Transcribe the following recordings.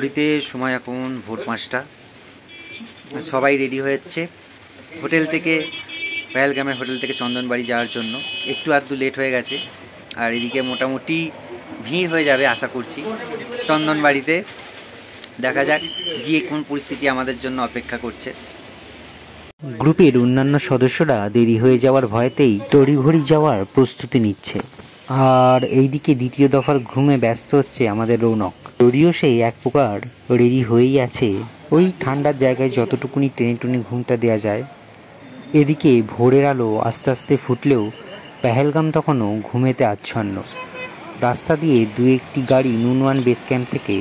ঘড়িতে সময় এখন ভোর 5টা। সবাই রেডি হয়েছে হোটেল থেকে, পেহেলগামের হোটেল থেকে চন্দনবাড়ি যাওয়ার জন্য। একটু আধটু লেট হয়ে গেছে, আর এদিকে মোটামুটি ভিড় হয়ে যাবে আশা করছি চন্দনবাড়িতে। দেখা যাক গিয়ে কোন পরিস্থিতি আমাদের জন্য অপেক্ষা করছে। গ্রুপের অন্যান্য সদস্যরা দেরি হয়ে যাওয়ার ভয়েতেই তড়িঘড়ি যাওয়ার প্রস্তুতি নিচ্ছে, আর এইদিকে দ্বিতীয় দফার ঘুমে ব্যস্ত হচ্ছে আমাদের রৌনক। যদিও সেই এক প্রকার রেডি হয়েই আছে, ওই ঠান্ডার জায়গায় যতটুকুনি টেনে টুনে ঘুমটা দেওয়া যায়। এদিকে ভোরের আলো আস্তে আস্তে ফুটলেও পেহেলগাম তখনও ঘুমেতে আচ্ছন্ন। রাস্তা দিয়ে দু একটি গাড়ি নুনওয়ান বেস ক্যাম্প থেকে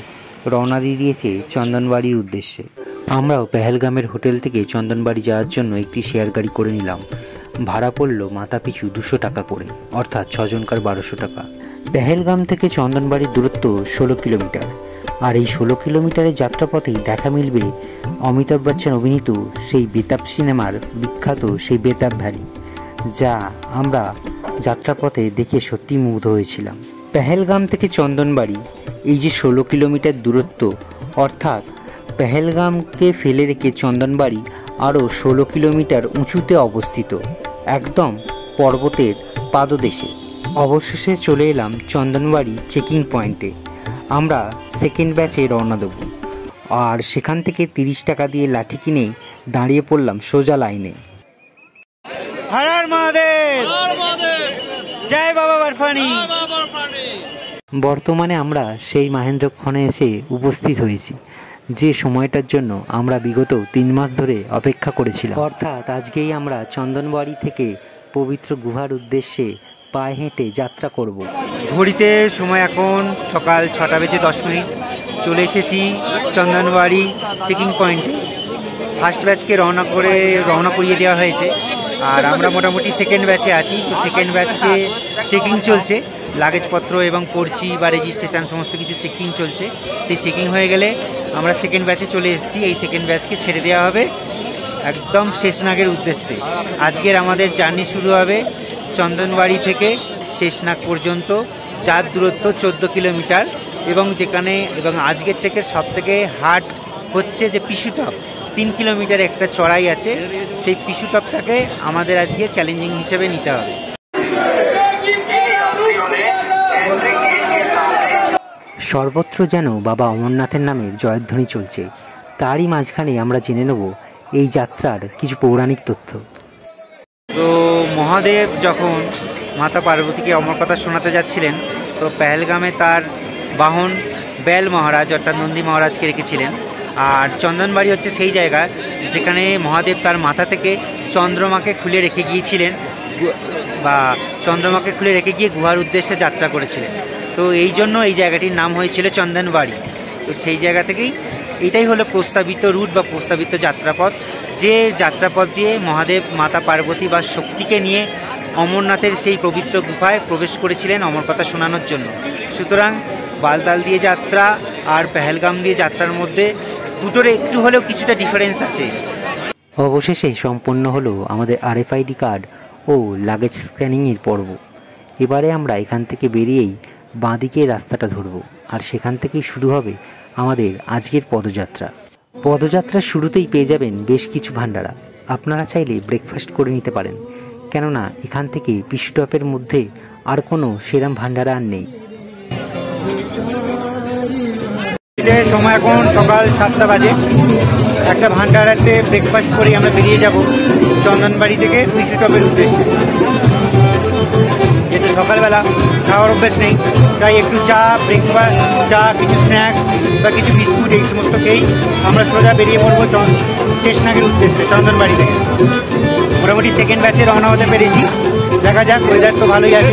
রওনা দিয়ে দিয়েছে চন্দনবাড়ির উদ্দেশ্যে। আমরাও পেহেলগামের হোটেল থেকে চন্দনবাড়ি যাওয়ার জন্য একটি শেয়ার গাড়ি করে নিলাম। ভাড়া পড়ল মাথা পিছু 200 টাকা করে, অর্থাৎ 6 জনকার 1200 টাকা। পেহেলগাম থেকে চন্দনবাড়ির দূরত্ব 16 কিলোমিটার, আর এই 16 কিলোমিটারের যাত্রাপথেই দেখা মিলবে অমিতাভ বচ্চন অভিনীত সেই বেতাব সিনেমার বিখ্যাত সেই বেতাব ভ্যালি, যা আমরা যাত্রাপথে দেখে সত্যি মুগ্ধ হয়েছিলাম। পেহেলগাম থেকে চন্দনবাড়ি এই যে 16 কিলোমিটার দূরত্ব, অর্থাৎ পেহেলগামকে ফেলে রেখে চন্দনবাড়ি আরও 16 কিলোমিটার উঁচুতে অবস্থিত, একদম পর্বতের পাদদেশে। অবশেষে চলে এলাম চন্দনবাড়ি চেকিং পয়েন্টে। আমরা সেকেন্ড ব্যাচে রওনা দেব, আর সেখান থেকে 30 টাকা দিয়ে লাঠি কিনে দাঁড়িয়ে পড়লাম সোজা লাইনে। হর হর মহাদেব, জয় বাবা বরফানি। বর্তমানে আমরা সেই মহেন্দ্রক্ষণে এসে উপস্থিত হয়েছি, যে সময়টার জন্য আমরা বিগত 3 মাস ধরে অপেক্ষা করেছিলাম। অর্থাৎ আজকেই আমরা চন্দনবাড়ি থেকে পবিত্র গুহার উদ্দেশ্যে পায়ে হেঁটে যাত্রা করব। ঘড়িতে সময় এখন সকাল 6টা বেজে 10 মিনিট। চলে এসেছি চন্দনবাড়ি চেকিং পয়েন্টে। ফার্স্ট ব্যাচকে রওনা করিয়ে দেওয়া হয়েছে, আর আমরা মোটামুটি সেকেন্ড ব্যাচে আছি। তো সেকেন্ড ব্যাচকে চেকিং চলছে, লাগেজপত্র এবং পড়ছি বা রেজিস্ট্রেশন সমস্ত কিছু চেকিং চলছে। সেই চেকিং হয়ে গেলে আমরা সেকেন্ড ব্যাচে চলে এসেছি। এই সেকেন্ড ব্যাচকে ছেড়ে দেওয়া হবে একদম শেষনাগের উদ্দেশ্যে। আজকের আমাদের জার্নি শুরু হবে চন্দনবাড়ি থেকে শেষনাগ পর্যন্ত, যার দূরত্ব 14 কিলোমিটার। এবং আজকের থেকে সব থেকে হার্ড হচ্ছে যে পিসুটপ, 3 কিলোমিটার একটা চড়াই আছে। সেই পিসুটপটাকে আমাদের আজকে চ্যালেঞ্জিং হিসেবে নিতে হবে। সর্বত্র যেন বাবা অমরনাথের নামের জয়ধ্বনি চলছে, তারই মাঝখানে আমরা জেনে নেব এই যাত্রার কিছু পৌরাণিক তথ্য। তো মহাদেব যখন মাতা পার্বতীকে অমর কথা শোনাতে যাচ্ছিলেন, তো পেহেলগামে তার বাহন বেল মহারাজ অর্থাৎ নন্দী মহারাজকে রেখেছিলেন। আর চন্দনবাড়ি হচ্ছে সেই জায়গা যেখানে মহাদেব তার মাথা থেকে চন্দ্রমাকে খুলে রেখে গিয়েছিলেন, বা চন্দ্রমাকে খুলে রেখে গিয়ে গুহার উদ্দেশ্যে যাত্রা করেছিলেন। তো এই জন্য এই জায়গাটির নাম হয়েছিল চন্দনবাড়ি। তো সেই জায়গা থেকেই এটাই হলো প্রস্তাবিত রুট বা প্রস্তাবিত যাত্রাপথ, যে যাত্রাপথ দিয়ে মহাদেব মাতা পার্বতী বা শক্তিকে নিয়ে অমরনাথের সেই পবিত্র গুহায় প্রবেশ করেছিলেন অমর কথা শোনানোর জন্য। সুতরাং বালতাল দিয়ে যাত্রা আর পেহেলগাম দিয়ে যাত্রার মধ্যে দুটোর একটু হলেও কিছুটা ডিফারেন্স আছে। অবশেষে সম্পন্ন হলো আমাদের RFID কার্ড ও লাগেজ স্ক্যানিংয়ের পর্ব। এবারে আমরা এখান থেকে বেরিয়েই বাঁদিকে রাস্তাটা ধরব, আর সেখান থেকেই শুরু হবে আমাদের আজকের পদযাত্রা। পদযাত্রার শুরুতেই পেয়ে যাবেন বেশ কিছু ভান্ডারা। আপনারা চাইলে ব্রেকফাস্ট করে নিতে পারেন, কেননা এখান থেকে পিসুটপের মধ্যে আর কোনো সেরাম ভান্ডারা আর নেই। সময় এখন সকাল 7টা বাজে। একটা ভান্ডারাতে ব্রেকফাস্ট করে আমরা বেরিয়ে যাব চন্দনবাড়ি থেকে পিসুটপের উদ্দেশ্যে। যেহেতু সকালবেলা খাওয়ার অভ্যেস নেই, তাই একটু চা, কিছু স্ন্যাক্স বা কিছু বিস্কুট এই সমস্ত খেয়েই আমরা সোজা বেরিয়ে পড়বো শেষনাগের উদ্দেশ্যে চন্দনবাড়ি থেকে। মোটামুটি সেকেন্ড ব্যাচে রওনা হতে পেরেছি। দেখা যাক, ওয়েদার তো ভালোই আছে।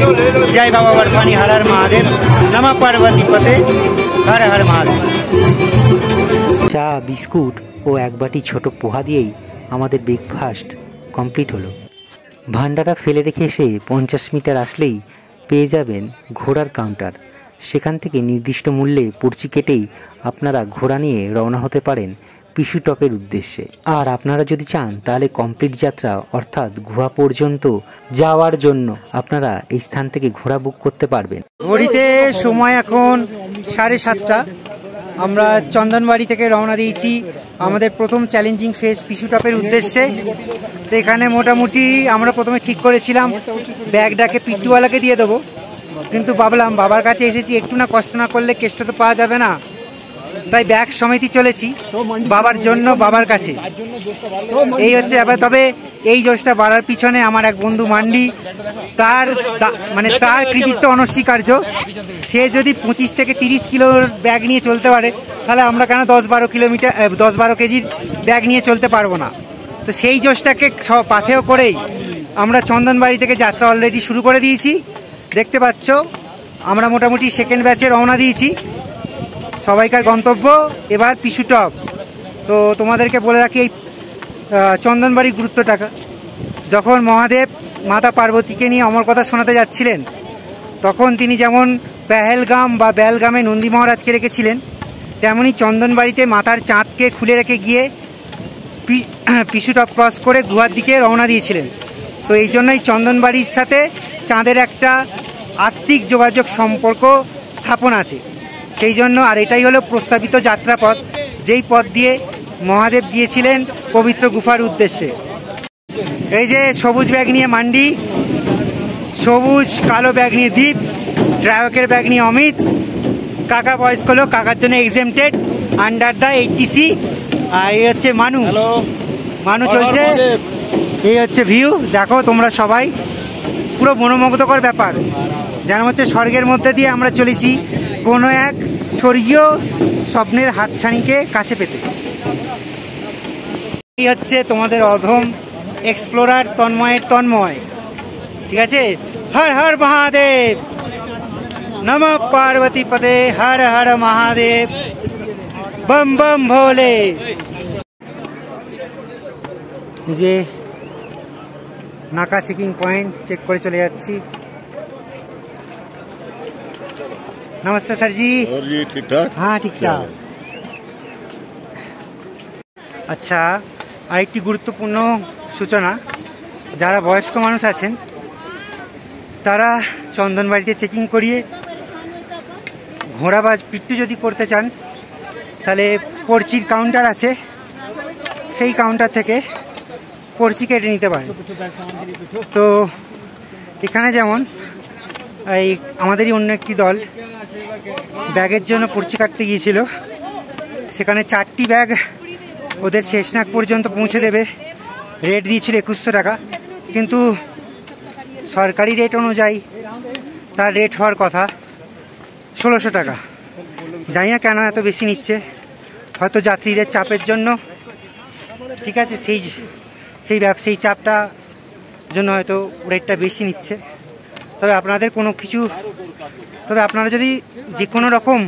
জয় বাবা বরফানি, হর হর মহাদেব, নমঃ পার্বতী পতে, হর হর মহাদেব। চা, বিস্কুট ও এক বাটি ছোট পোহা দিয়েই আমাদের ব্রেকফাস্ট কমপ্লিট হলো। ভান্ডারা ফেলে রেখে এসে 50 মিটার আসলেই পেয়ে যাবেন ঘোড়ার কাউন্টার। সেখান থেকে নির্দিষ্ট মূল্যে পর্চি কেটেই আপনারা ঘোড়া নিয়ে রওনা হতে পারেন পিসুটপের উদ্দেশ্যে। আর আপনারা যদি চান তাহলে কমপ্লিট যাত্রা অর্থাৎ গুহা পর্যন্ত যাওয়ার জন্য আপনারা এই স্থান থেকে ঘোড়া বুক করতে পারবেন। ঘড়িতে সময় এখন 7:30। আমরা চন্দনবাড়ি থেকে রওনা দিয়েছি আমাদের প্রথম চ্যালেঞ্জিং ফেজ পিছু টপের উদ্দেশ্যে। তো এখানে মোটামুটি আমরা প্রথমে ঠিক করেছিলাম ব্যাগটাকে পিট্টুওয়ালাকে দিয়ে দেবো, কিন্তু ভাবলাম বাবার কাছে এসেছি, একটু না কষ্ট না করলে কেষ্ট তো পাওয়া যাবে না, তাই ব্যাগ সমেতই চলেছি বাবার জন্য, বাবার কাছে। এই হচ্ছে ব্যাপার। তবে এই জোশটা বাড়ার পিছনে আমার এক বন্ধু মান্ডি, তার তার কৃতিত্ব অনস্বীকার্য। সে যদি 25 থেকে 30 কিলোর ব্যাগ নিয়ে চলতে পারে, তাহলে আমরা কেন 10-12 কেজির ব্যাগ নিয়ে চলতে পারবো না? তো সেই জোশটাকে পাথেয় করেই আমরা চন্দনবাড়ি থেকে যাত্রা অলরেডি শুরু করে দিয়েছি। দেখতে পাচ্ছ আমরা মোটামুটি সেকেন্ড ব্যাচে রওনা দিয়েছি। সবাইকার গন্তব্য এবার পিছু টপ। তো তোমাদেরকে বলে রাখি এই চন্দনবাড়ির গুরুত্বটা। যখন মহাদেব মাতা পার্বতীকে নিয়ে অমর কথা শোনাতে যাচ্ছিলেন, তখন তিনি যেমন পেহেলগাম বা বেলগামে নন্দী মহারাজকে রেখেছিলেন, তেমনি চন্দনবাড়িতে মাতার চাঁদকে খুলে রেখে গিয়ে পিছু টপ ক্রস করে গুহার দিকে রওনা দিয়েছিলেন। তো এই জন্যই চন্দনবাড়ির সাথে চাঁদের একটা আত্মিক যোগাযোগ সম্পর্ক স্থাপন আছে সেই জন্য। আর এটাই হলো প্রস্তাবিত যাত্রাপথ, যেই পথ দিয়ে মহাদেব গিয়েছিলেন পবিত্র গুফার উদ্দেশ্যে। এই যে সবুজ ব্যাগ নিয়ে মান্ডি, সবুজ কালো ব্যাগ নিয়ে দীপ, ড্রাইভারের ব্যাগ নিয়ে অমিত, কাকা বয়স্ক লোক, কাকার জন্য এক্সেমটেড আন্ডার দ্য 80C। আর এই হচ্ছে মানু চলছে। এই হচ্ছে ভিউ, দেখো তোমরা সবাই, পুরো মনোমুগ্ধকর ব্যাপার, যেন হচ্ছে স্বর্গের মধ্যে দিয়ে আমরা চলেছি কোনো এক স্বর্গীয় স্বপ্নের হাতছানিকে কাছে পেতে। এই হচ্ছে তোমাদের অধম এক্সপ্লোরার তন্ময়, ঠিক আছে? হর হর মহাদেব, নমঃ পার্বতী পদে, হর হর মহাদেব, বম বম ভোলে। যে নাকা চেকিং পয়েন্ট চেক করে চলে যাচ্ছি। नमस्ते सर जी। और जी ठीक ठाक? हाँ ठीक ठाक। আচ্ছা, আরেকটি গুরুত্বপূর্ণ সূচনা, যারা বয়স্ক মানুষ আছেন তারা চন্দনবাড়িতে চেকিং করিয়ে ঘোড়া বা পিট্টু যদি করতে চান, তাহলে পর্চির কাউন্টার আছে, সেই কাউন্টার থেকে পর্চি কেটে নিতে পারেন। তো এখানে যেমন এই আমাদেরই অন্য একটি দল ব্যাগের জন্য পর্চি কাটতে গিয়েছিল, সেখানে 4টি ব্যাগ ওদের শেষনাগ পর্যন্ত পৌঁছে দেবে। রেট দিয়েছিল 2100 টাকা, কিন্তু সরকারি রেট অনুযায়ী তার রেট হওয়ার কথা 1600 টাকা। জানি না কেন এত বেশি নিচ্ছে, হয়তো যাত্রীদের চাপের জন্য, ঠিক আছে? সেই চাপটা জন্য হয়তো রেটটা বেশি নিচ্ছে। তবে আপনারা যদি যে কোনো রকম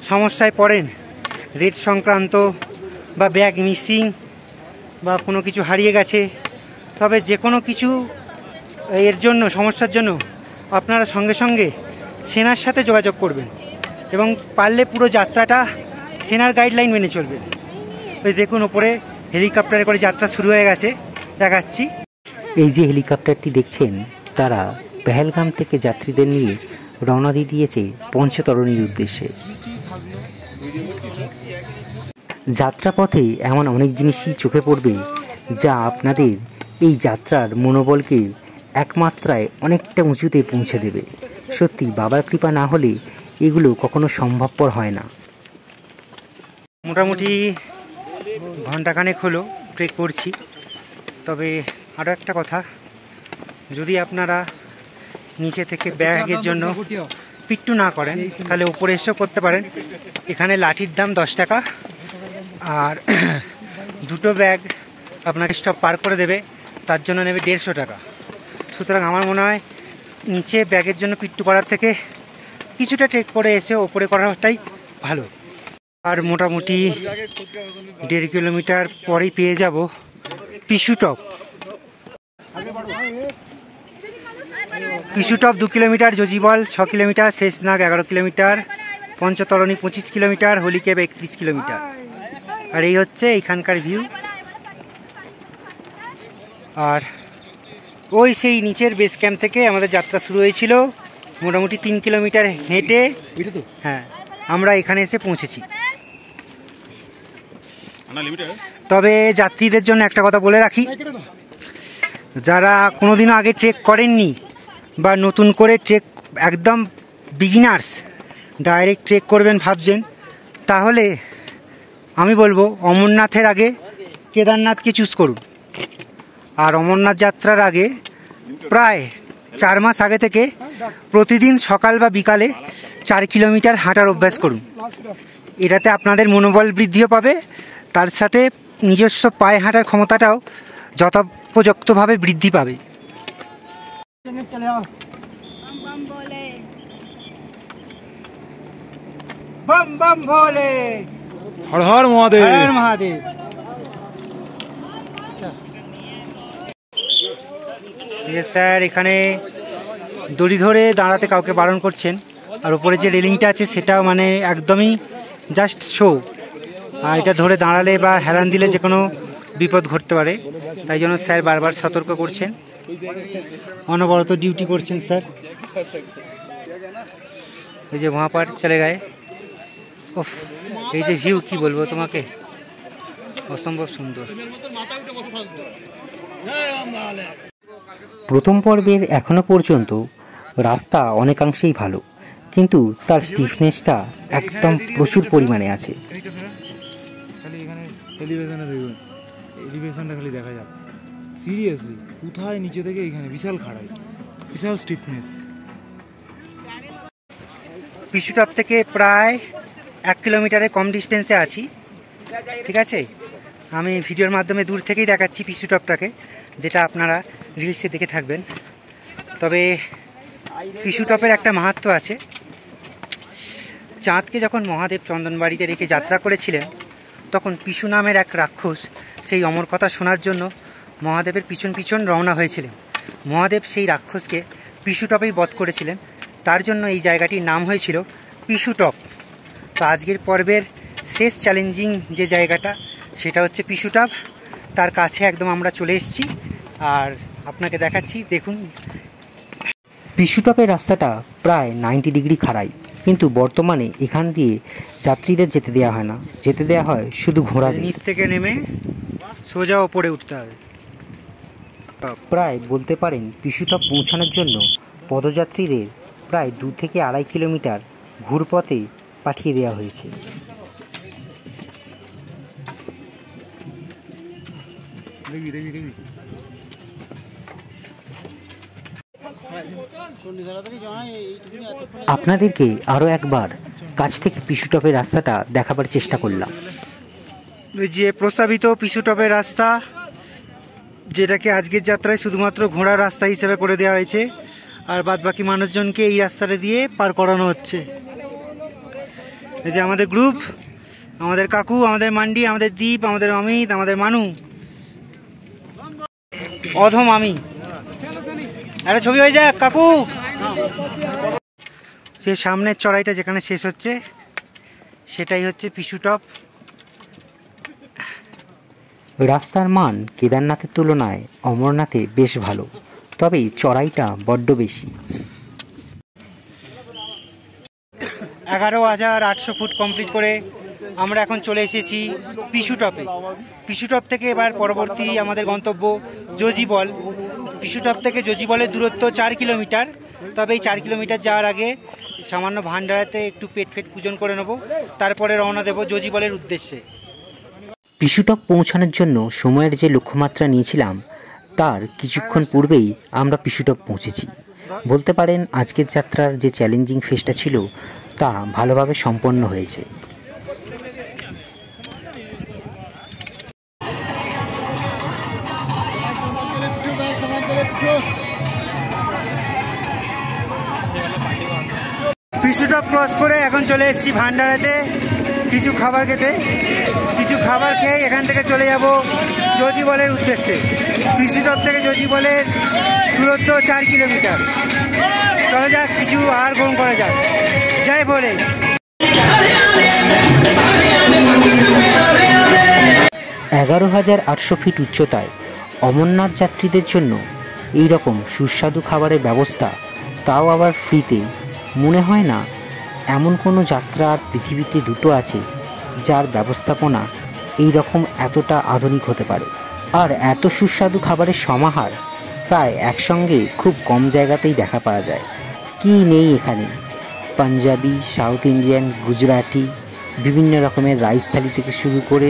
সমস্যায় পড়েন, রেট সংক্রান্ত বা ব্যাগ মিসিং বা কোনো কিছু হারিয়ে গেছে, তবে যে কোনো কিছু এর জন্য সমস্যার জন্য আপনারা সঙ্গে সঙ্গে সেনার সাথে যোগাযোগ করবেন এবং পারলে পুরো যাত্রাটা সেনার গাইডলাইন মেনে চলবেন। ওই দেখুন ওপরে হেলিকপ্টারে করে যাত্রা শুরু হয়ে গেছে, দেখাচ্ছি। এই যে হেলিকপ্টারটি দেখছেন, তারা পেহেলগাম থেকে যাত্রীদের নিয়ে রওনা দিয়ে দিয়েছে পঞ্চতরণীর উদ্দেশ্যে। যাত্রাপথে এমন অনেক জিনিসই চোখে পড়বে, যা আপনাদের এই যাত্রার মনোবলকে একমাত্রায় অনেকটা উঁচুতে পৌঁছে দেবে। সত্যি বাবার কৃপা না হলে এগুলো কখনো সম্ভবপর হয় না। মোটামুটি ঘন্টাখানেক হলো ট্রেক করছি। তবে আরও একটা কথা, যদি আপনারা নিচে থেকে ব্যাগের জন্য পিট্টু না করেন, তাহলে উপরে এসেও করতে পারেন। এখানে লাঠির দাম 10 টাকা, আর দুটো ব্যাগ আপনাকে স্টপ পার করে দেবে, তার জন্য নেবে 150 টাকা। সুতরাং আমার মনে হয় নিচে ব্যাগের জন্য পিট্টু করার থেকে কিছুটা ট্রেক করে এসে ওপরে করাটাই ভালো। আর মোটামুটি 1.5 কিলোমিটার পরেই পেয়ে যাব Pissu Top. Pissu Top 2 kilometre, Zojibal 6 kilometre, Sheshnag 11 kilometre, Panchtarni 25 kilometre, holy cave 31 kilometre. আর এই হচ্ছে এখানকার ভিউ। আর ওই সেই নিচের বেস ক্যাম্প থেকে আমাদের যাত্রা শুরু হয়েছিল, মোটামুটি 3 কিলোমিটার হেঁটে, হ্যাঁ, আমরা এখানে এসে পৌঁছেছি। তবে যাত্রীদের জন্য একটা কথা বলে রাখি, যারা কোনোদিনও আগে ট্রেক করেননি বা নতুন করে ট্রেক একদম বিগিনার্স ডাইরেক্ট ট্রেক করবেন ভাবছেন, তাহলে আমি বলবো অমরনাথের আগে কেদারনাথকে চুজ করুন। আর অমরনাথ যাত্রার আগে প্রায় 4 মাস আগে থেকে প্রতিদিন সকাল বা বিকালে 4 কিলোমিটার হাঁটার অভ্যাস করুন। এটাতে আপনাদের মনোবল বৃদ্ধিও পাবে, তার সাথে নিজস্ব পায়ে হাঁটার ক্ষমতাটাও যথোপযুক্তভাবে বৃদ্ধি পাবে। বম বম ভোলে, হর হর মহাদেব, হর হর মহাদেব। স্যার এখানে দড়ি ধরে দাঁড়াতে কাউকে বারণ করছেন, আর উপরে যে রেলিংটা আছে সেটাও মানে একদমই জাস্ট শো, আর এটা ধরে দাঁড়ালে বা হেলান দিলে যে কোনো বিপদ ঘটতে পারে, তাই জন্য স্যার বারবার সতর্ক করছেন, অনবরত ডিউটি করছেন স্যার। এই যে মহাপার চলে গায়ে, ওফ এই যে ভিউ কি বলবো তোমাকে, অসম্ভব সুন্দর। প্রথম পর্বের এখনো পর্যন্ত রাস্তা অনেকাংশেই ভালো, কিন্তু তার স্টিফনেসটা একদম প্রচুর পরিমাণে আছে। খালি এখানে টেলিভিশনে দেখবেন, এলিভেশনটা খালি দেখা যাক, সিরিয়াসলি কোথায় নিচে থেকে এখানে বিশাল খাড়াই, বিশাল স্টিফনেস। পিছুটপ থেকে প্রায় 1 কিলোমিটারের কম ডিস্টেন্সে আছি, ঠিক আছে। আমি ভিডিওর মাধ্যমে দূর থেকেই দেখাচ্ছি পিছুটপটাকে, যেটা আপনারা রিলসে দেখে থাকবেন। তবে পিছুটপের একটা মাহাত্ম্য আছে। চাঁদকে যখন মহাদেব চন্দনবাড়িতে রেখে যাত্রা করেছিলেন, তখন পিছু নামের এক রাক্ষস সেই অমর কথা শোনার জন্য মহাদেবের পিছন পিছন রওনা হয়েছিলেন। মহাদেব সেই রাক্ষসকে পিছুটপেই বধ করেছিলেন, তার জন্য এই জায়গাটির নাম হয়েছিল পিছুটপ। তো আজকের পর্বের শেষ চ্যালেঞ্জিং যে জায়গাটা সেটা হচ্ছে পিছুটপ, তার কাছে একদম আমরা চলে এসেছি আর আপনাকে দেখাচ্ছি, দেখুন। পিছুটপের রাস্তাটা প্রায় 90 ডিগ্রি খাড়াই, কিন্তু বর্তমানে এখান দিয়ে যাত্রীদের যেতে দেওয়া হয় না, যেতে দেওয়া হয় শুধু ঘোড়া দিয়ে। নিচ থেকে নেমে সোজা ওপরে উঠতে হবে। প্রায় বলতে পারেন পিছুটপ পৌঁছানোর জন্য পদযাত্রীদের প্রায় 2 থেকে 2.5 কিলোমিটার ঘুরপথে পাঠিয়ে দেওয়া হয়েছে। আপনাদেরকে আরও একবার কাছ থেকে পিছুটপের রাস্তাটা দেখাবার চেষ্টা করলাম। ওই যে প্রস্তাবিত পিছুটপের রাস্তা, যেটাকে আজকের যাত্রায় শুধুমাত্র ঘোড়ার রাস্তা হিসেবে করে দেওয়া হয়েছে, আর বাদ বাকি মানুষজনকে এই রাস্তাটা দিয়ে পার করানো হচ্ছে। এই যে আমাদের গ্রুপ, আমাদের কাকু, আমাদের মান্ডি, আমাদের দীপ, আমাদের অমিত, আমাদের মানু, অধম আমি। একটা ছবি হয়ে যাক কাকু। যে সামনের চড়াইটা যেখানে শেষ হচ্ছে সেটাই হচ্ছে পিছুটপ। রাস্তার মান কেদারনাথের তুলনায় অমরনাথে বেশ ভালো, তবে চড়াইটা বড্ড বেশি। 11,800 ফুট কমপ্লিট করে আমরা এখন চলে এসেছি পিছুটপে। পিছুটপ থেকে এবার পরবর্তী আমাদের গন্তব্য জজিবল। পিছুটপ থেকে জজিবলের দূরত্ব 4 কিলোমিটার। তবে এই 4 কিলোমিটার যাওয়ার আগে সামান্য ভান্ডারাতে একটু পেট পূজন করে নেব, তারপরে রওনা দেব জজিবলের উদ্দেশ্যে। পিছুটপ পৌঁছানোর জন্য সময়ের যে লক্ষ্যমাত্রা নিয়েছিলাম তার কিছুক্ষণ পূর্বেই আমরা পিছুটপ পৌঁছেছি। বলতে পারেন আজকের যাত্রার যে চ্যালেঞ্জিং ফেজটা ছিল তা ভালোভাবে সম্পন্ন হয়েছে। পিছুটপ ক্রস করে এখন চলে এসেছি ভান্ডারাতে কিছু খাবার খেতে। কিছু খাবার খেয়ে এখান থেকে চলে যাব জজিবলের উদ্দেশ্যে। পিছুটপ থেকে জজিবলের দূরত্ব 4 কিলোমিটার। চলে যাক, কিছু আহার গ্রহণ করা যাক। জয় ভোলে। 11,800 ফিট উচ্চতায় অমরনাথ যাত্রীদের জন্য এই রকম সুস্বাদু খাবারের ব্যবস্থা, তাও আবার ফ্রিতে, মনে হয় না এমন কোনো যাত্রা আর পৃথিবীতে দুটো আছে যার ব্যবস্থাপনা এই রকম এতটা আধুনিক হতে পারে। আর এত সুস্বাদু খাবারের সমাহার প্রায় একসঙ্গে খুব কম জায়গাতেই দেখা পাওয়া যায়। কি নেই এখানে! পাঞ্জাবি, সাউথ ইন্ডিয়ান, গুজরাটি, বিভিন্ন রকমের রাইস থালি থেকে শুরু করে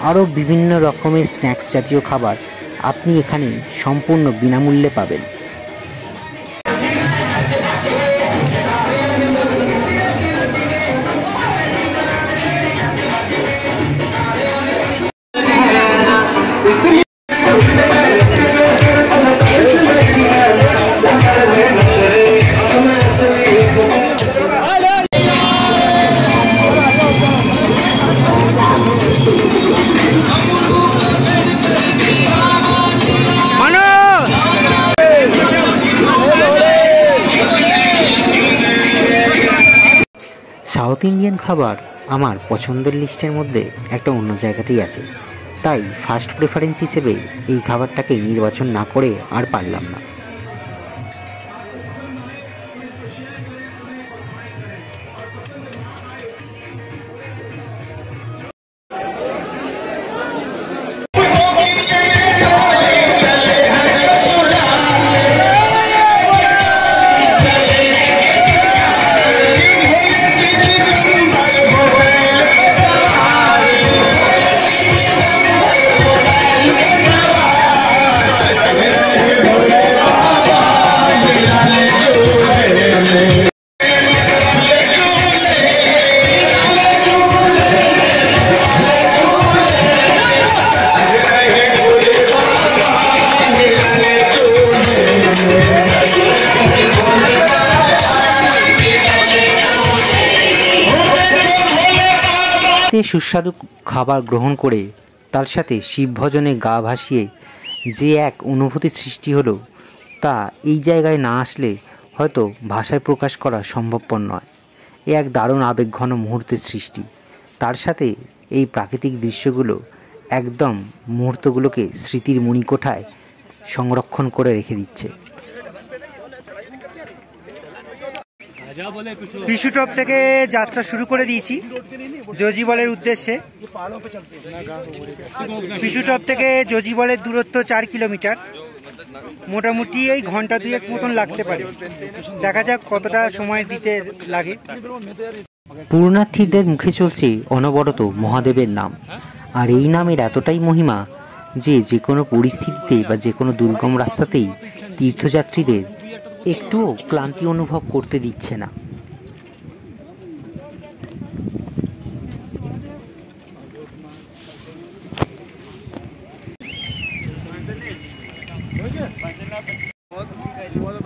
আরও বিভিন্ন রকমের স্ন্যাক্স জাতীয় খাবার আপনি এখানে সম্পূর্ণ বিনামূল্যে পাবেন। সাউথ ইন্ডিয়ান খাবার আমার পছন্দের লিস্টের মধ্যে একটা অন্য জায়গাতেই আছে, তাই ফার্স্ট প্রেফারেন্স হিসেবে এই খাবারটাকে নির্বাচন না করে আর পারলাম না। সুস্বাদু খাবার গ্রহণ করে তার সাথে শিব ভজনে গা ভাসিয়ে যে এক অনুভূতি সৃষ্টি হলো, তা এই জায়গায় না আসলে হয়তো ভাষায় প্রকাশ করা সম্ভবপর নয়। এ এক দারুণ আবেগঘন মুহূর্তের সৃষ্টি। তার সাথে এই প্রাকৃতিক দৃশ্যগুলো একদম মুহূর্তগুলোকে স্মৃতির মণিকোঠায় সংরক্ষণ করে রেখে দিচ্ছে। পিছু টপ থেকে যাত্রা শুরু করে দিয়েছি জজিবলের উদ্দেশ্যে। পিছু টপ থেকে জজিবলের দূরত্ব 4 কিলোমিটার, মোটামুটি এই ঘন্টা 2 মতন লাগতে পারে। দেখা যাক কতটা সময় দিতে লাগে। পূর্ণার্থীদের মুখে চলছে অনবরত মহাদেবের নাম, আর এই নামের এতটাই মহিমা যে যে কোনো পরিস্থিতিতে বা যে কোনো দুর্গম রাস্তাতেই তীর্থযাত্রীদের একটুও ক্লান্তি অনুভব করতে দিচ্ছে না।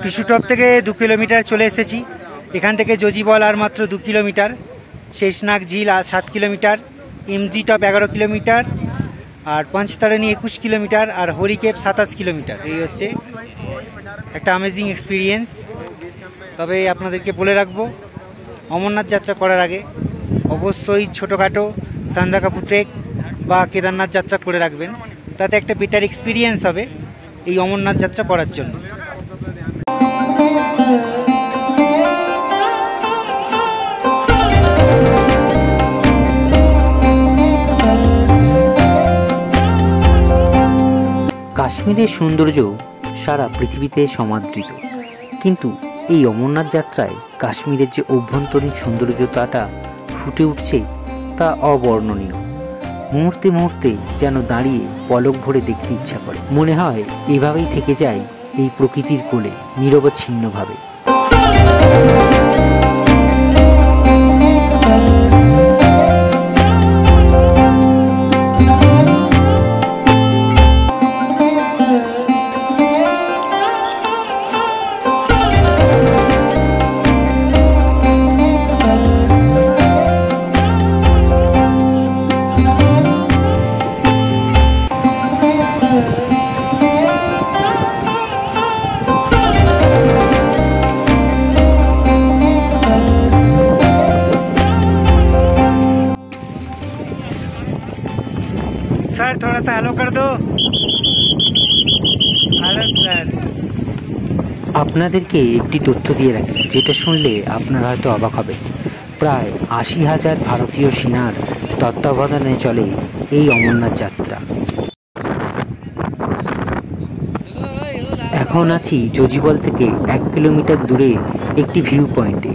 পিছুটপ থেকে 2 কিলোমিটার চলে এসেছি। এখান থেকে জজিবল আর মাত্র 2 কিলোমিটার, শেষনাগ ঝিল 7 কিলোমিটার, এমজি টপ 11 কিলোমিটার, আর পঞ্চতারণী 21 কিলোমিটার, আর হরিকেপ 27 কিলোমিটার। এই হচ্ছে একটা অ্যামেজিং এক্সপিরিয়েন্স। তবে আপনাদেরকে বলে রাখবো, অমরনাথ যাত্রা করার আগে অবশ্যই ছোটোখাটো সান্দাকাফু ট্রেক বা কেদারনাথ যাত্রা করে রাখবেন, তাতে একটা বেটার এক্সপিরিয়েন্স হবে এই অমরনাথ যাত্রা করার জন্য। কাশ্মীরের সৌন্দর্য সারা পৃথিবীতে সমাদৃত, কিন্তু এই অমরনাথ যাত্রায় কাশ্মীরের যে অভ্যন্তরীণ সৌন্দর্যতাটা ফুটে উঠছে তা অবর্ণনীয়। মুহূর্তে মুহূর্তে যেন দাঁড়িয়ে পলক ভরে দেখতে ইচ্ছা করে। মনে হয় এভাবেই থেকে যায় এই প্রকৃতির কোলে নিরবচ্ছিন্নভাবে। सर थोड़ा सा हेलो कर दो। Hello sir. আপনাদেরকে একটি তথ্য দিয়ে রাখি, যেটা শুনলে আপনারা হয়তো অবাক হবে। প্রায় 80,000 ভারতীয় সেনার তত্ত্বাবধানে চলে এই অমরনাথ যাত্রা। এখন আছি যোজিবল থেকে 1 কিলোমিটার দূরে একটি ভিউ পয়েন্টে,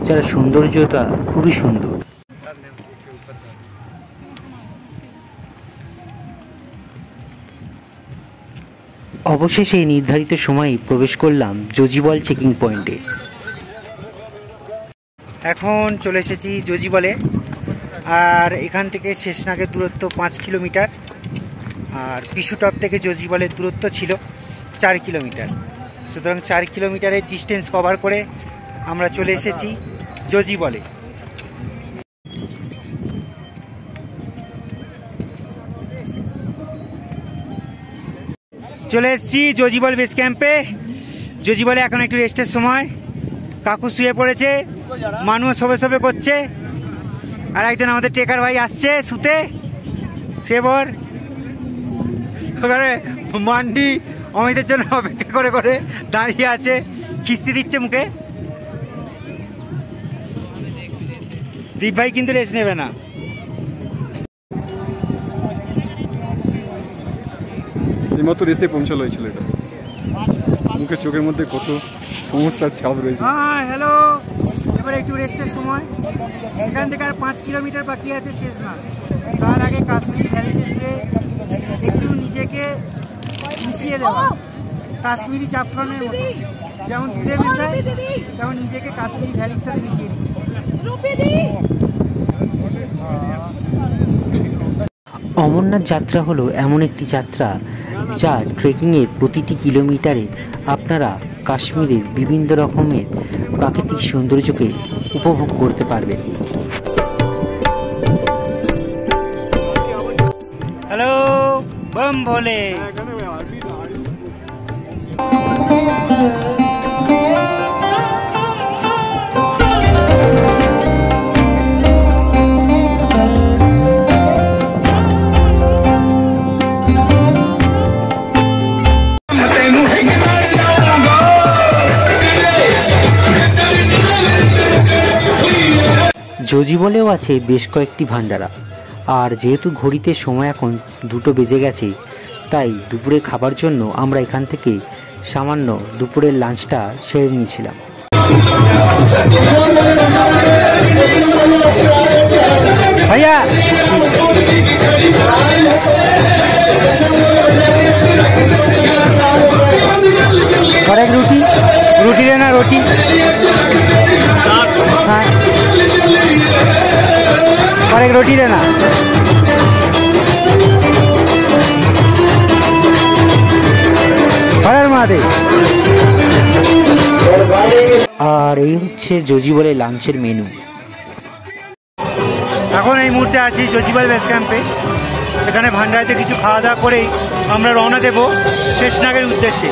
যার সৌন্দর্যটা খুবই সুন্দর। অবশেষে নির্ধারিত সময়ে প্রবেশ করলাম যোজিবল চেকিং পয়েন্টে। এখন চলে এসেছি যোজিবলে, আর এখান থেকে শেষনাগের দূরত্ব 5 কিলোমিটার, আর পিছুটপ থেকে যোজিবলের দূরত্ব ছিল 4 কিলোমিটার। সুতরাং 4 কিলোমিটারের ডিস্টেন্স কভার করে আমরা চলে এসেছি যোজিবলে। চলে এসেছি যোজিবল বেস ক্যাম্পে। যোজিবলে এখন একটু রেস্টের সময়। কাকু শুয়ে পড়েছে, মানুষ সবে সবে করছে, আর একজন আমাদের টেকার ভাই আসছে শুতে। সেবর ওখানে মান্ডি অমিতের জন্য অপেক্ষা করে করে দাঁড়িয়ে আছে, খিস্তি দিচ্ছে মুখে। দীপ ভাই কিন্তু রেস্ট নেবে না। এইমাত্র এসে পৌঁছালো হয়েছিল, এটা মুখে চোখের মধ্যে কত সমস্যার ছাপ রয়েছে। হ্যাঁ হ্যালো, এবার একটু রেস্টের সময়। এখান থেকে আর 5 কিলোমিটার বাকি আছে শেষনাগ। তার আগে কাশ্মীরি ভ্যালি দিয়ে একটু নিজেকে মিশিয়ে দেওয়া, কাশ্মীরি জাফরানের মতো, যেমন দুধে মেশায় তেমন নিজেকে কাশ্মীরি ভ্যালির সাথে মিশিয়ে দিচ্ছে। অমরনাথ যাত্রা হলো এমন একটি যাত্রা যা ট্রেকিংয়ের প্রতিটি কিলোমিটারে আপনারা কাশ্মীরের বিভিন্ন রকমের প্রাকৃতিক সৌন্দর্যকে উপভোগ করতে পারবেন। হ্যালো বম ভোলে। যোজিবলেও আছে বেশ কয়েকটি ভান্ডারা, আর যেহেতু ঘড়িতে সময় এখন 2টো বেজে গেছে, তাই দুপুরে খাবার জন্য আমরা এখান থেকে সামান্য দুপুরের লাঞ্চটা সেরে নিয়েছিলাম। ভাইয়া और एक रोटी रोटी देना रोटी। हाँ और एक रोटी देना। हर महादेव। আর এই হচ্ছে যোজিবলের লাঞ্চের মেনু। এখন এই মুহূর্তে আছি যোজিবল বেস ক্যাম্পে। সেখানে ভান্ডারিতে কিছু খাওয়া দাওয়া করেই আমরা রওনা দেব শেষনাগের উদ্দেশ্যে।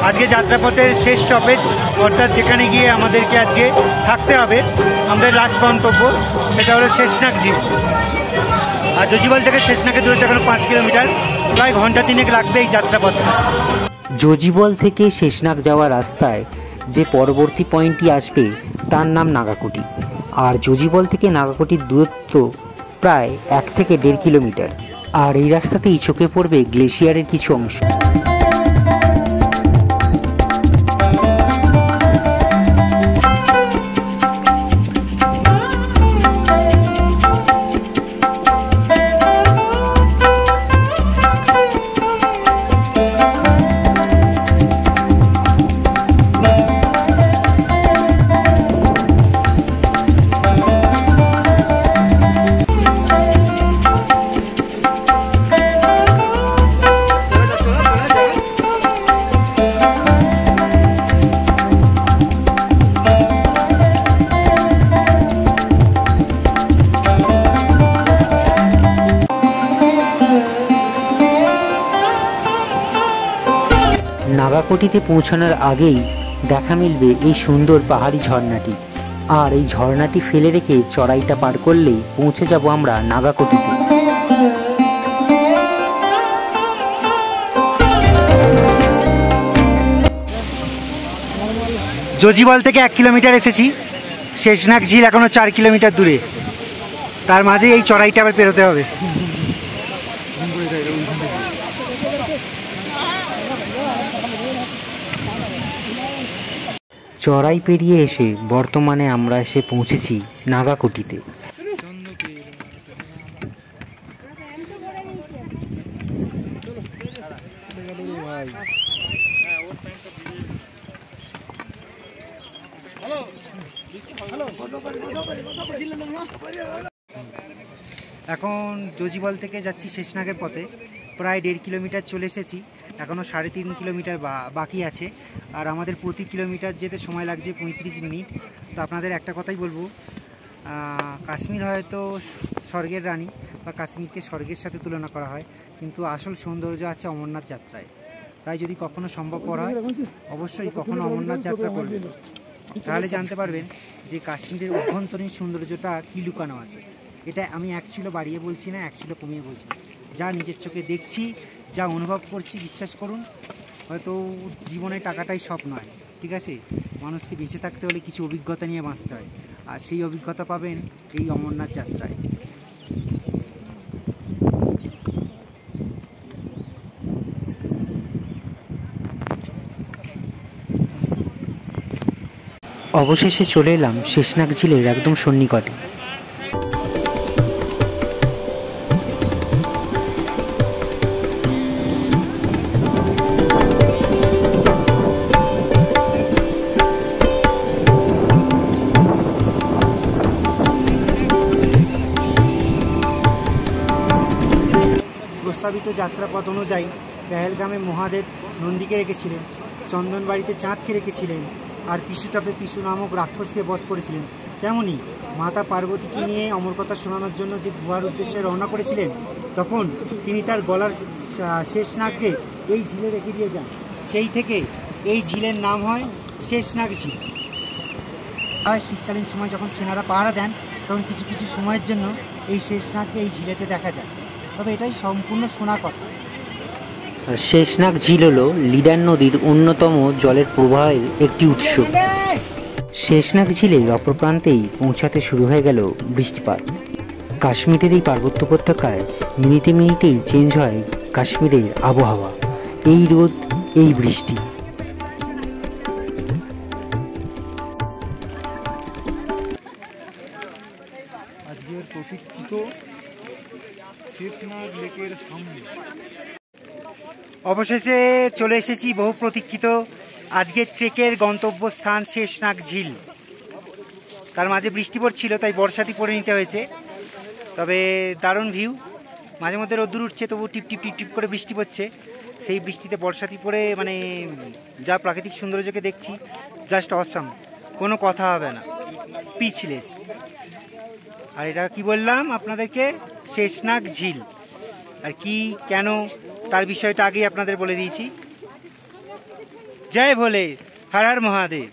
আজকে যাত্রাপথের শেষ স্টপেজ, অর্থাৎ যেখানে গিয়ে আমাদেরকে আজকে থাকতে হবে, আমাদের লাস্ট গন্তব্য সেটা হলো শেষনাগ ঝিল। আর যোজিবল থেকে শেষনাগের দূরত্ব এখন 5 কিলোমিটার, প্রায় ঘন্টা 3 লাগবে এই যাত্রাপথে। যোজিবল থেকে শেষনাগ যাওয়ার রাস্তায় যে পরবর্তী পয়েন্টটি আসবে তার নাম নাগাকুটি, আর যোজিবল থেকে নাগাকুটির দূরত্ব প্রায় 1 থেকে 1.5 কিলোমিটার। আর এই রাস্তাতেই চোখে পড়বে গ্লেশিয়ারের কিছু অংশ। নাগাকুটিতে পৌঁছানোর আগেই দেখা মিলবে এই সুন্দর পাহাড়ি ঝর্ণাটি, আর এই ঝর্ণাটি ফেলে রেখে চড়াইটা পার করলেই পৌঁছে যাব আমরা নাগাকুটিতে। যোজিবল থেকে 1 কিলোমিটার এসেছি, শেষনাগ ঝিল এখনো 4 কিলোমিটার দূরে। তার মাঝে এই চড়াইটা আবার পেরোতে হবে। চড়াই পেরিয়ে এসে বর্তমানে আমরা এসে পৌঁছেছি নাগাকুটিতে। এখন জজিবল থেকে যাচ্ছি শেষনাগের পথে, প্রায় 1.5 কিলোমিটার চলে এসেছি, এখনও 3.5 কিলোমিটার বাকি আছে। আর আমাদের প্রতি কিলোমিটার যেতে সময় লাগছে 35 মিনিট। তো আপনাদের একটা কথাই বলবো, কাশ্মীর হয়তো স্বর্গের রানী বা কাশ্মীরকে স্বর্গের সাথে তুলনা করা হয়, কিন্তু আসল সৌন্দর্য আছে অমরনাথ যাত্রায়। তাই যদি কখনো সম্ভবপর হয় অবশ্যই কখনো অমরনাথ যাত্রা করবেন, তাহলে জানতে পারবেন যে কাশ্মীরের অভ্যন্তরীণ সৌন্দর্যটা কী লুকানো আছে। এটা আমি অ্যাকচুয়ালি বাড়িয়ে বলছি না, অ্যাকচুয়ালি কমিয়ে বলছি, যা নিজের চোখে দেখছি, যা অনুভব করছি, বিশ্বাস করুন। হয়তো জীবনে টাকাটাই সব নয়, ঠিক আছে, মানুষকে বেঁচে থাকতে হলে কিছু অভিজ্ঞতা নিয়ে বাঁচতে হয়, আর সেই অভিজ্ঞতা পাবেন এই অমরনাথ যাত্রায়। অবশেষে চলে এলাম শেষনাগ ঝিলের একদম সন্নিকটে। প্রস্তাবিত যাত্রাপথ অনুযায়ী পেহেলগামে মহাদেব নন্দীকে রেখেছিলেন, চন্দনবাড়িতে চাঁদকে রেখেছিলেন, আর পিসুটাপে পিসু নামক রাক্ষসকে বধ করেছিলেন। তেমনি মাতা পার্বতীকে নিয়ে অমর কথা শোনানোর জন্য যে গুহার উদ্দেশ্যে রওনা করেছিলেন, তখন তিনি তার গলার শেষনাগকে এই ঝিলে রেখে দিয়ে যান। সেই থেকে এই ঝিলের নাম হয় শেষনাগ ঝিল। আর শীতকালীন সময় যখন সেনারা পাহারা দেন, তখন কিছু কিছু সময়ের জন্য এই শেষনাগকে এই ঝিলেতে দেখা যায়, তবে এটাই সম্পূর্ণ শোনা কথা। শেষনাগ ঝিল হলো লিডার নদীর অন্যতম জলের প্রবাহের একটি উৎস। শেষনাগ ঝিলের অপর প্রান্তেই পৌঁছাতে শুরু হয়ে গেল বৃষ্টিপাত। কাশ্মীরের এই পার্বত্য উপত্যকায় মিনিটে মিনিটেই চেঞ্জ হয় কাশ্মীরের আবহাওয়া, এই রোদ, এই বৃষ্টি। আজকের প্রতীক্ষিত শেষনাগ লেকের সামনে অবশেষে চলে এসেছি বহু প্রতীক্ষিত আজকের ট্রেকের গন্তব্যস্থান শেষনাগ ঝিল। তার মাঝে বৃষ্টি পড়ছিল, তাই বর্ষাতি পরে নিতে হয়েছে। তবে দারুণ ভিউ, মাঝে মধ্যে রোদ্দুর উঠছে, তবু টিপ টিপ টিপ টিপ করে বৃষ্টি পড়ছে। সেই বৃষ্টিতে বর্ষাতি পরে মানে যা প্রাকৃতিক সৌন্দর্যকে দেখছি, জাস্ট অসাম, কোনো কথা হবে না, স্পিচলেস। আর এটা কি বললাম আপনাদেরকে, শেষনাগ ঝিল। আর কি কেন তার বিষয়টা আগেই আপনাদের বলে দিয়েছি। জয় ভোলে, হর হর মহাদেব,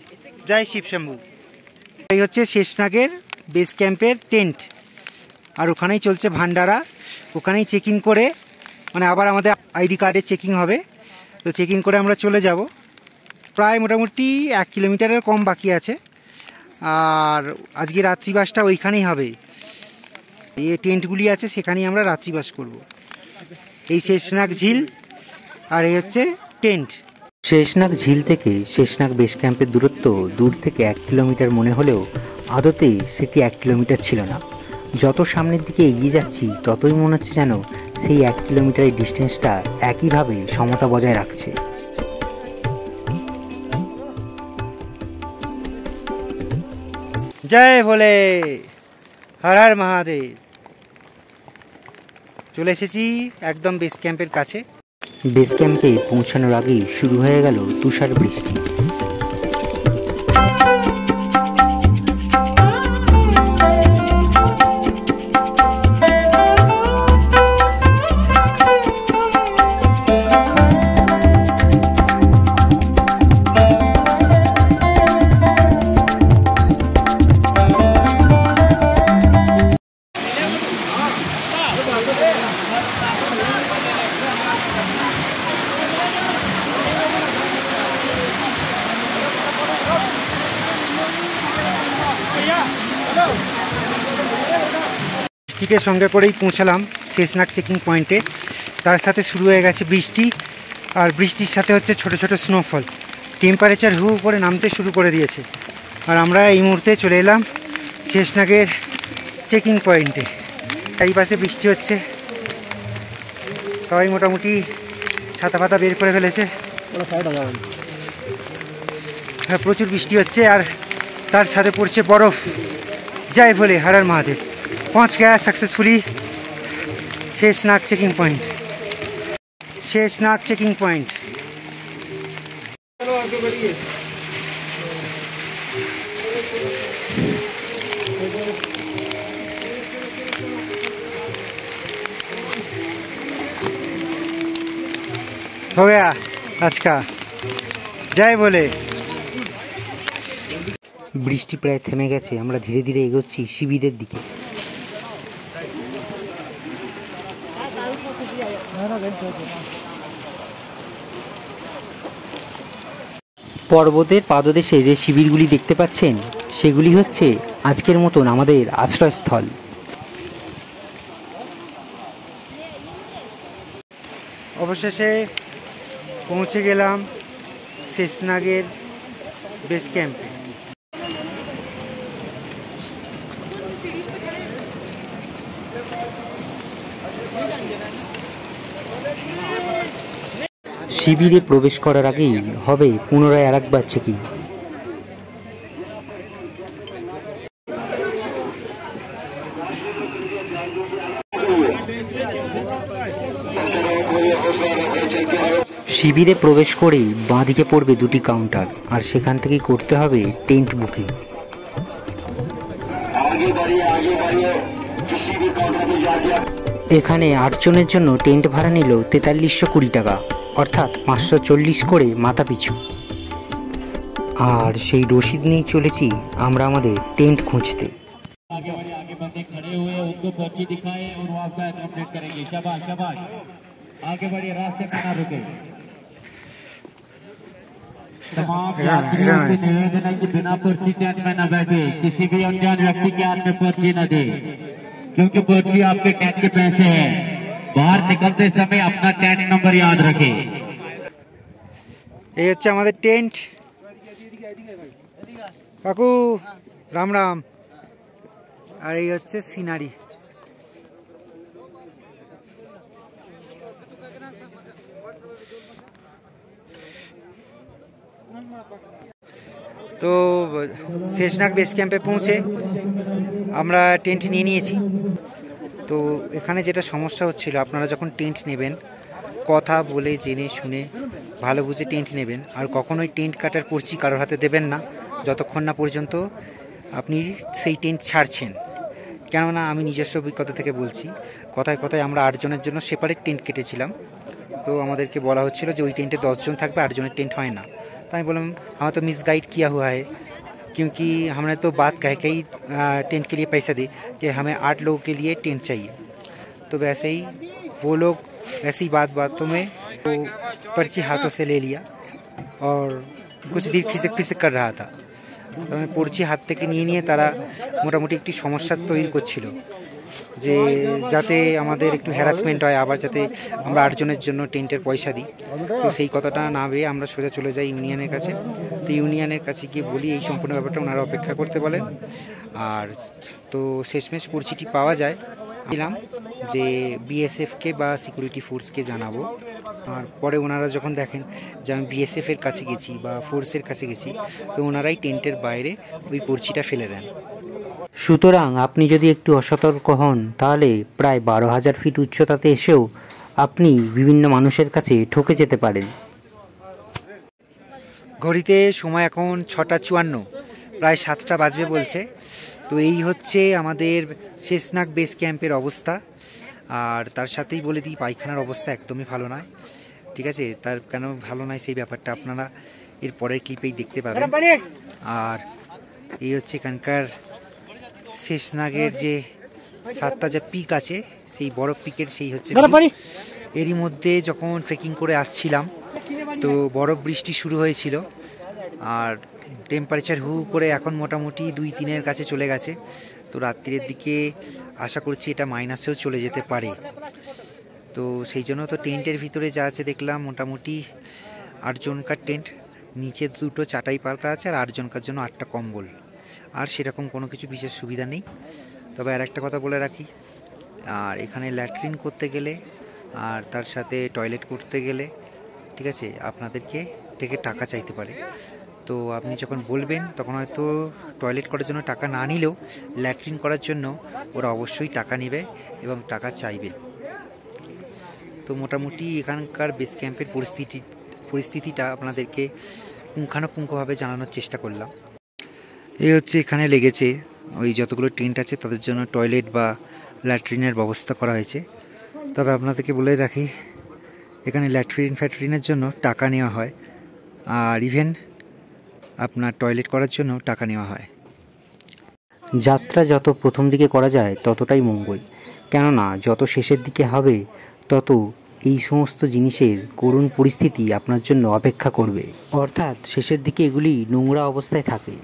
জয় শিবশম্ভু। এই হচ্ছে শেষনাগের বেস ক্যাম্পের টেন্ট, আর ওখানেই চলছে ভান্ডারা। ওখানেই চেকিং করে, মানে আবার আমাদের আইডি কার্ডের চেকিং হবে, তো চেকিং করে আমরা চলে যাব। প্রায় মোটামুটি 1 কিলোমিটারের কম বাকি আছে। আর আজকে রাত্রিবাসটা ওইখানেই হবে, এই টেন্টগুলি আছে সেখানেই আমরা রাত্রিবাস করব। এই শেষনাগ ঝিল, আর এই হচ্ছে টেন্ট। শেষনাগ ঝিল থেকে শেষনাগ বেস ক্যাম্পের দূরত্ব দূর থেকে 1 কিলোমিটার মনে হলেও আদতে সেটি 1 কিলোমিটার ছিল না। যত সামনের দিকে এগিয়ে যাচ্ছি ততই মনে হচ্ছে যেন সেই 1 কিলোমিটারের ডিস্টেন্সটা একইভাবে সমতা বজায় রাখছে। জয় ভোলে, হর হর মহাদেব। চলে এসেছি একদম বেস ক্যাম্পের কাছে। বেস ক্যাম্পে পৌঁছানোর আগেই শুরু হয়ে গেল তুষার বৃষ্টি। বৃষ্টিকে সঙ্গে করেই পৌঁছালাম শেষনাগ চেকিং পয়েন্টে। তার সাথে শুরু হয়ে গেছে বৃষ্টি, আর বৃষ্টির সাথে হচ্ছে ছোট ছোট স্নোফল। টেম্পারেচার হু করে নামতে শুরু করে দিয়েছে। আর আমরা এই মুহূর্তে চলে এলাম শেষনাগের চেকিং পয়েন্টে। চারিপাশে বৃষ্টি হচ্ছে, সবাই মোটামুটি ছাতা ফাতা বের করে ফেলেছে। হ্যাঁ, প্রচুর বৃষ্টি হচ্ছে আর তার সাথে পড়ছে বরফ। জয় ভোলে, हर हर महादेव। पहुंच गया successfully Sheshnag checking point. Sheshnag checking point. हो गया आज का। जय भोले। বৃষ্টি প্রায় থেমে গেছে, আমরা ধীরে ধীরে এগোচ্ছি শিবিরের দিকে। পর্বতের পাদদেশে যে শিবিরগুলি দেখতে পাচ্ছেন সেগুলি হচ্ছে আজকের মতন আমাদের আশ্রয়স্থল। অবশেষে পৌঁছে গেলাম শেষনাগের বেস ক্যাম্পে। শিবিরে প্রবেশ করার আগেই হবে পুনরায় আরেকবার চেকিং। শিবিরে প্রবেশ করেই বাঁদিকে পড়বে দুটি কাউন্টার, আর সেখান থেকেই করতে হবে টেন্ট বুকিং। এখানে 8 জনের জন্য টেন্ট ভাড়া নিল 4320 টাকা, অর্থাৎ 540 করে মাথা পিছু। আর সেই রসিদ নিয়েই চলেছি আমরা আমাদের টেন্ট খুঁজতে। तमाम यात्रियों से निवेदन है कि बिना पर्ची टेंट में न बैठे, किसी भी अनजान व्यक्ति के हाथ में पर्ची न दे, क्योंकि पर्ची आपके टेंट के पैसे हैं। बाहर निकलते समय अपना टेंट नंबर याद रखें। এই হচ্ছে আমাদের টেন্ট। কাকু রাম রাম। আর এই হচ্ছে সিনারি। তো শেষনাগ বেস ক্যাম্পে পৌঁছে আমরা টেন্ট নিয়ে নিয়েছি। তো এখানে যেটা সমস্যা হচ্ছিল, আপনারা যখন টেন্ট নেবেন কথা বলে জেনে শুনে ভালো বুঝে টেন্ট নেবেন। আর কখনোই টেন্ট কাটার পর্চি কারোর হাতে দেবেন না যতক্ষণ না পর্যন্ত আপনি সেই টেন্ট ছাড়ছেন। কেননা আমি নিজস্ব অভিজ্ঞতা থেকে বলছি, কথায় কথায় আমরা 8 জনের জন্য সেপারেট টেন্ট কেটেছিলাম। তো আমাদেরকে বলা হচ্ছিল যে ওই টেন্টে 10 জন থাকবে, 8 জনের টেंट হয় না। तो मैं बोला हमें तो मिस गाइड किया हुआ है, क्योंकि हमने तो बात कह के ही टेंट के लिए पैसा दी कि हमें 8 लोगों के लिए टेंट चाहिए। तो वैसे ही वो लोग ऐसी बातों में तो पर्ची हाथों से ले लिया और कुछ देर खिसक फिसक कर रहा था। तो मैं पर्ची हाथ থেকে নিয়ে তারা মোটামুটি একটি সমস্যা তৈরি করছিল যে যাতে আমাদের একটু হ্যারাসমেন্ট হয়, আবার যাতে আমরা 8 জনের জন্য টেন্টের পয়সা দিই। তো সেই কথাটা না ভেবে আমরা সোজা চলে যাই ইউনিয়নের কাছে। তো ইউনিয়নের কাছে গিয়ে বলি এই সম্পূর্ণ ব্যাপারটা ওনারা অপেক্ষা করতে বলেন। আর তো শেষমেশ পরিচিতি পাওয়া যায়, দিলাম যে বিএসএফকে বা সিকিউরিটি ফোর্সকে জানাবো। আর পরে ওনারা যখন দেখেন যে আমি বিএসএফের কাছে গেছি বা ফোর্সের কাছে গেছি, তো ওনারাই টেন্টের বাইরে ওই পরিচিটা ফেলে দেন। সুতরাং আপনি যদি একটু অসতর্ক হন তাহলে প্রায় 12,000 ফিট উচ্চতাতে এসেও আপনি বিভিন্ন মানুষের কাছে ঠকে যেতে পারেন। ঘড়িতে সময় এখন 6:54, প্রায় 7টা বাজবে বলছে। তো এই হচ্ছে আমাদের শেষনাগ বেস ক্যাম্পের অবস্থা। আর তার সাথেই বলে দিই পায়খানার অবস্থা একদমই ভালো নয়। ঠিক আছে, তার কেন ভালো নয় সেই ব্যাপারটা আপনারা এর পরের ক্লিপেই দেখতে পাবেন। আর এই হচ্ছে এখানকার শেষনাগের যে 7টা যে পিক আছে, সেই বড় পিকের সেই হচ্ছে। এরই মধ্যে যখন ট্রেকিং করে আসছিলাম তো বরফ বৃষ্টি শুরু হয়েছিল আর টেম্পারেচার হু করে এখন মোটামুটি 2-3-এর কাছে চলে গেছে। তো রাত্রির দিকে আশা করছি এটা মাইনাসেও চলে যেতে পারে। তো সেই জন্য তো টেন্টের ভিতরে যা আছে দেখলাম মোটামুটি 8 জনকার টেন্ট। নিচে 2টো চাটাই পাতা আছে আর 8জনকার জন্য 8টা কম্বল, আর সেরকম কোনো কিছু বিশেষ সুবিধা নেই। তবে আর একটা কথা বলে রাখি, আর এখানে ল্যাট্রিন করতে গেলে আর তার সাথে টয়লেট করতে গেলে ঠিক আছে আপনাদেরকে থেকে টাকা চাইতে পারে। তো আপনি যখন বলবেন তখন হয়তো টয়লেট করার জন্য টাকা না নিলেও ল্যাট্রিন করার জন্য ওরা অবশ্যই টাকা নেবে এবং টাকা চাইবে। তো মোটামুটি এখানকার বেস ক্যাম্পের পরিস্থিতিটা আপনাদেরকে পুঙ্খানুপুঙ্খভাবে জানানোর চেষ্টা করলাম। এই হচ্ছে এখানে লেগেছে ওই যতগুলো টেন্ট আছে তাদের জন্য টয়লেট বা ল্যাট্রিনের ব্যবস্থা করা হয়েছে। তবে আপনাদেরকে বলে রাখি এখানে ল্যাট্রিনের জন্য টাকা নেওয়া হয়, আর ইভেন আপনার টয়লেট করার জন্য টাকা নেওয়া হয়। যাত্রা যত প্রথম দিকে করা যায় ততটাই মঙ্গল, কেননা যত শেষের দিকে হবে তত এই সমস্ত জিনিসের করুণ পরিস্থিতি আপনার জন্য অপেক্ষা করবে, অর্থাৎ শেষের দিকে এগুলি নোংরা অবস্থায় থাকে।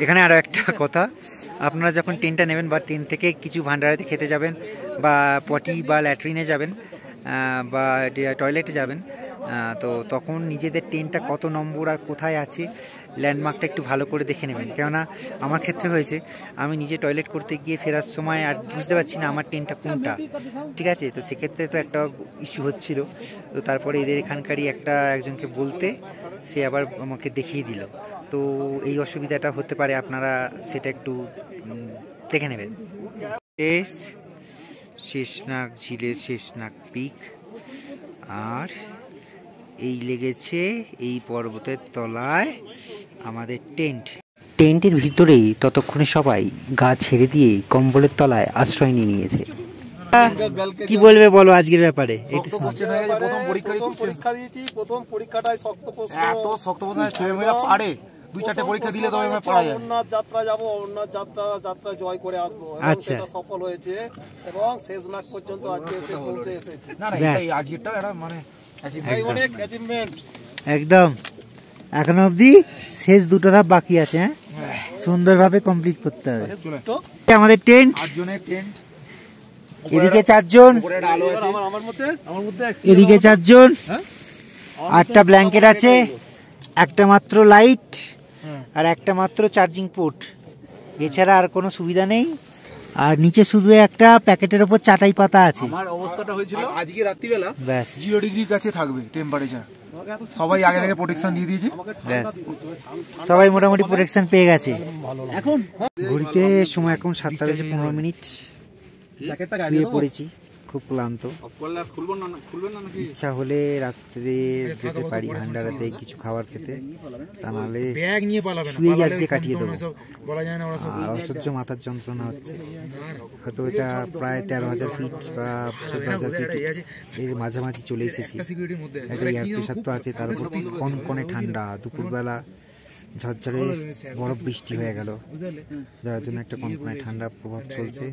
এখানে আরও একটা কথা, আপনারা যখন টেন্টটা নেবেন বা টেন্ট থেকে কিছু ভান্ডারাতে খেতে যাবেন বা পটি বা ল্যাট্রিনে যাবেন বা টয়লেটে যাবেন, তো তখন নিজেদের টেন্টটা কত নম্বর আর কোথায় আছে ল্যান্ডমার্কটা একটু ভালো করে দেখে নেবেন। কেননা আমার ক্ষেত্রে হয়েছে, আমি নিজে টয়লেট করতে গিয়ে ফেরার সময় আর বুঝতে পারছি না আমার টেন্টটা কোনটা, ঠিক আছে। তো সেক্ষেত্রে তো একটা ইস্যু হচ্ছিল। তো তারপরে এদের এখানকারই একজনকে বলতে সে আবার আমাকে দেখিয়ে দিল। তো এই অসুবিধাটা হতে পারে, আপনারা সেটা একটু দেখে নেবেন। শেষনাগ ঝিলের শেষনাগ পিক, আর এই লেগেছে এই পর্বতের তলায় আমাদের টেন্টের ভিতরেই ততক্ষণে সবাই গা ছেড়ে দিয়ে কম্বলের তলায় আশ্রয় নিয়ে নিয়েছে। কি বলবে বলো আজকের ব্যাপারে? প্রথম পরীক্ষা দিয়েছি, প্রথম পরীক্ষাটাই শক্ত প্রশ্ন, এত শক্ত প্রশ্ন ছেলেমেয়েরা পারে। 2-4টে পরীক্ষা দিলে তবে আমরা পারা যায়। অমরনাথ যাত্রা যাবো, অমরনাথ যাত্রা জয় করে আসবো, এবং সেটা সফল হয়েছে এবং শেষনাগ পর্যন্ত আজকে এসে পৌঁছে এসেছে। না না এই আজকেরটা এটা মানে অনেক অ্যাচিভমেন্ট একদম। এখনো অবধি শেষ 2টো ধাপ বাকি আছে, হ্যাঁ সুন্দরভাবে কমপ্লিট করতে হবে। আমাদের টেন্ট, 8জনের টেন্ট, এদিকে 4জন, এদিকে 4জন, 8টা ব্ল্যাঙ্কেট আছে, একটা মাত্র লাইট আর একটা মাত্র চার্জিং পোর্ট, এছাড়া আর কোনো সুবিধা নেই। আর নিচে শুধু একটা প্যাকেটের উপর চাটাই পাতা আছে। আমার অবস্থাটা হয়েছিল আজকে রাত্রিবেলা 0 ডিগ্রির কাছে থাকবে টেম্পারেচার, সবাই আগে থেকে প্রোটেকশন দিয়ে দিয়েছে, সবাই মোটামুটি প্রোটেকশন পেয়ে গেছে। এখন ঘুরতে সময় এখন 7:15, শুয়ে পড়েছি, খুব ক্লান্ত। ইচ্ছা হলে রাত্রে যেতে পারি ভান্ডারাতে কিছু খাবার খেতে, তা নাহলে শুয়েই আজকে কাটিয়ে দেবো। আর অসহ্য মাথার যন্ত্রণা হচ্ছে। হয়তো এটা প্রায় 13,000 ফিট বা 14,000 ফিট এর মাঝামাঝি চলে এসেছি। একটা এয়ার প্রেশার তো আছে, তার উপর কনকনে ঠান্ডা, দুপুরবেলা ঝরঝরে বরফ বৃষ্টি হয়ে গেল, যার জন্য একটা কনকনে ঠান্ডা প্রভাব চলছে।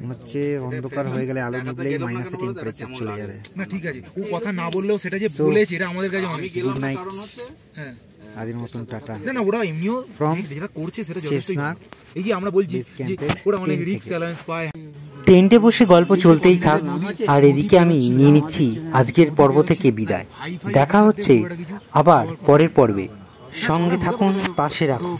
মনে হচ্ছে অন্ধকার হয়ে গেলে আলো নিবলেই মাইনাসে টেম্পারেচার চলে যাবে। না ঠিক আছে, ও কথা না বললেও সেটা যে বলেছে এটা আমাদের কাছে অনেক। গুড নাইট, হ্যাঁ আজকের মতন টাটা। না না ওরা এমনিও যেটা করছে সেটা যথেষ্ট। এই যে আমরা বলছি ওরা অনেক রিস্ক অ্যালাউন্স পায়। টেন্টে বসে গল্প চলতেই থাক, আর এদিকে আমি নিয়ে নিচ্ছি আজকের পর্ব থেকে বিদায়। দেখা হচ্ছে আবার পরের পর্বে, সঙ্গে থাকুন, পাশে রাখুন।